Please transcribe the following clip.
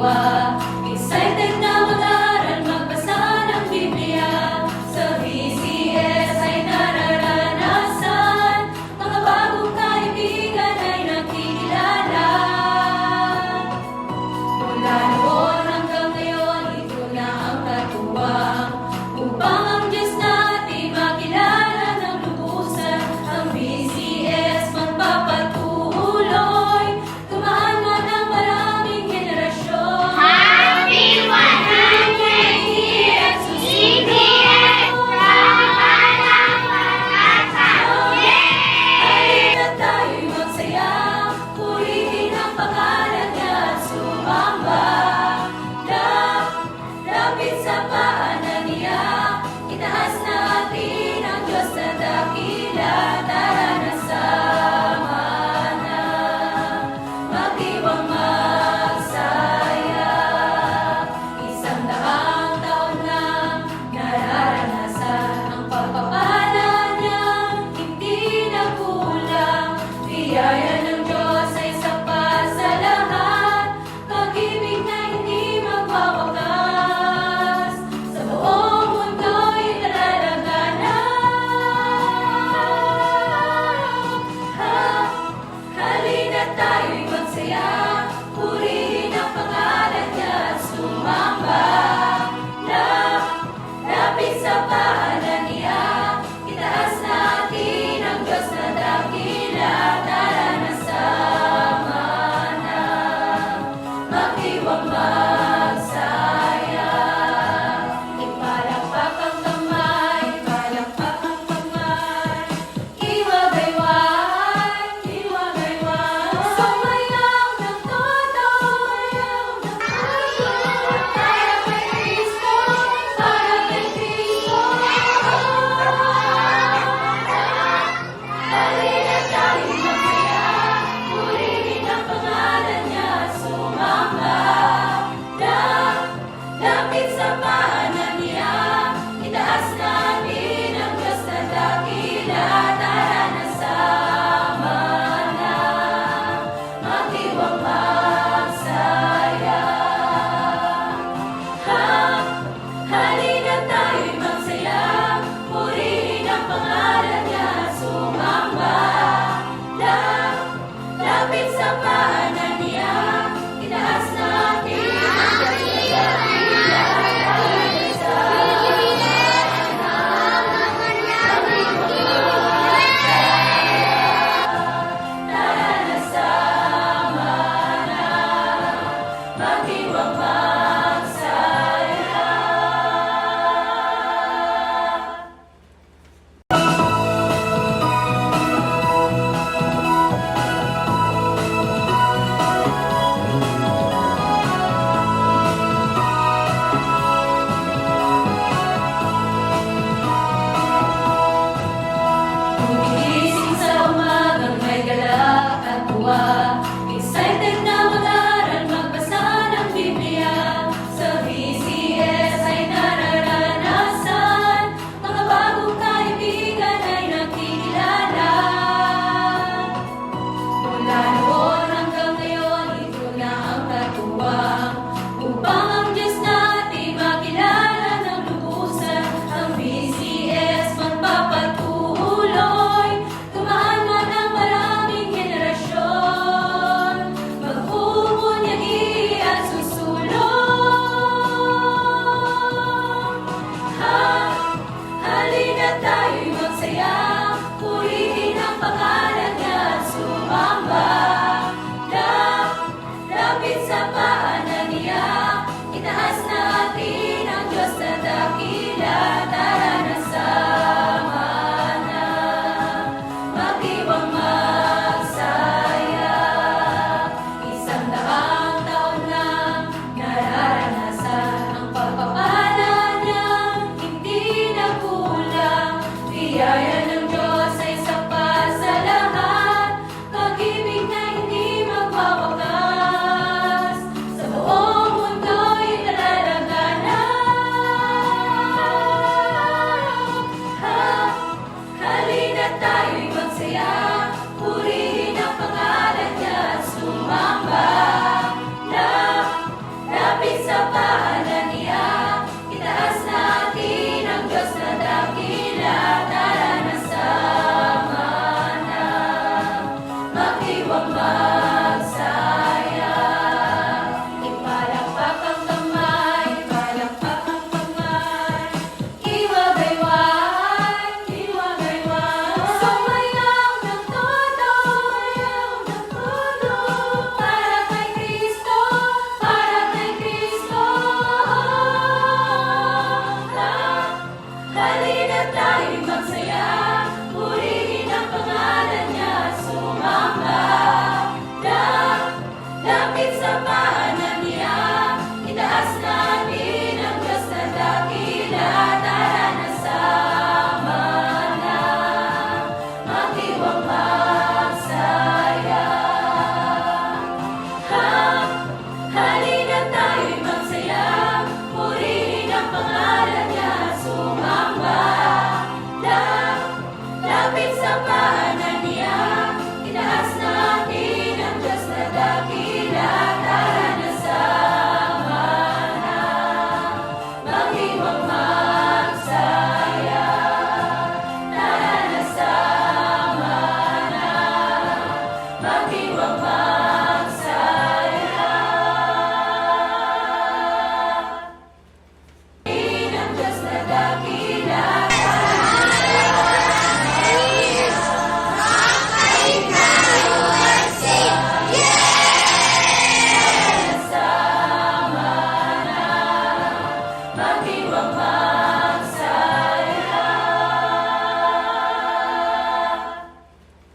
Excited na mag-aral, magbasa ng Biblia. Sa BCS ay nararanasan, mga bagong kaibigan ay nakikilala. Mula noon hanggang ngayon, ito na ang katuwang upang ang Diyos natin makilala ng lubusan. Ang BCS magpapatuloy, tumaan man ang maraming henerasyon. Happy 100 years BCS! Pagpalang pag-asa! Halina tayo'y magsaya, purihin ang pangalan niya at sumamba. Lapit sa paanan niya, itaas natin ang Diyos na dakila. Tara na sama na, magdiwang magsaya. 100 taon na nararanasan ang pagpapala niya, hindi na kulang. Biyaya ng Diyos ay sapat sa lahat, pag-ibig na hindi magwawakas, sa buong mundo'y nalalaganap. Halina tayo'y magsaya, purihin ang pangalan niya at sumamba. Lapit sa paanan niya, itaas natin ang Diyos na dakila. Tara na sama na, magdiwang magsaya. Ipalakpak ang kamay, palakpak ang kamay, iwagayway, iwagayway. Sumayaw ng todo, para kay Kristo, para kay Kristo. Halina tayo'y magsaya, purihin ang pangalan niya at sumamba. Lapit sa paanan niya, itaas natin ang Diyos na dakila. Tara na sama na, magdiwang magsaya. Halina tayo'y magsaya, purihin ang pangalan niya at sumamba. Lapit sa paanan niya, itaas natin ang Diyos na dakila. Tara na sama na, magdiwang magsaya. Tara na sama na, magdiwang magsaya. Magdiwang magsaya. Ipalakpak ang kamay, ipalakpak ang kamay. Iwagayway, iwagayway. Sumayaw ng todo, para kay Kristo, para kay Kristo. Halina tayo'y magsaya, purihin ang pangalan niya, sumamba. Lapit sa paanan niya, itaas natin ang Diyos na dakila. Tara na sama na, magdiwang magsaya. Halina tayo'y magsaya, purihin ang pangalan niya, sumamba. Lapit sa paanan niya, itaas natin ang Diyos na dakila. Tara na sama na, magdiwang magsaya. Tara na sama na, magdiwang magsaya. Ang Diyos na dakila. Magdiwang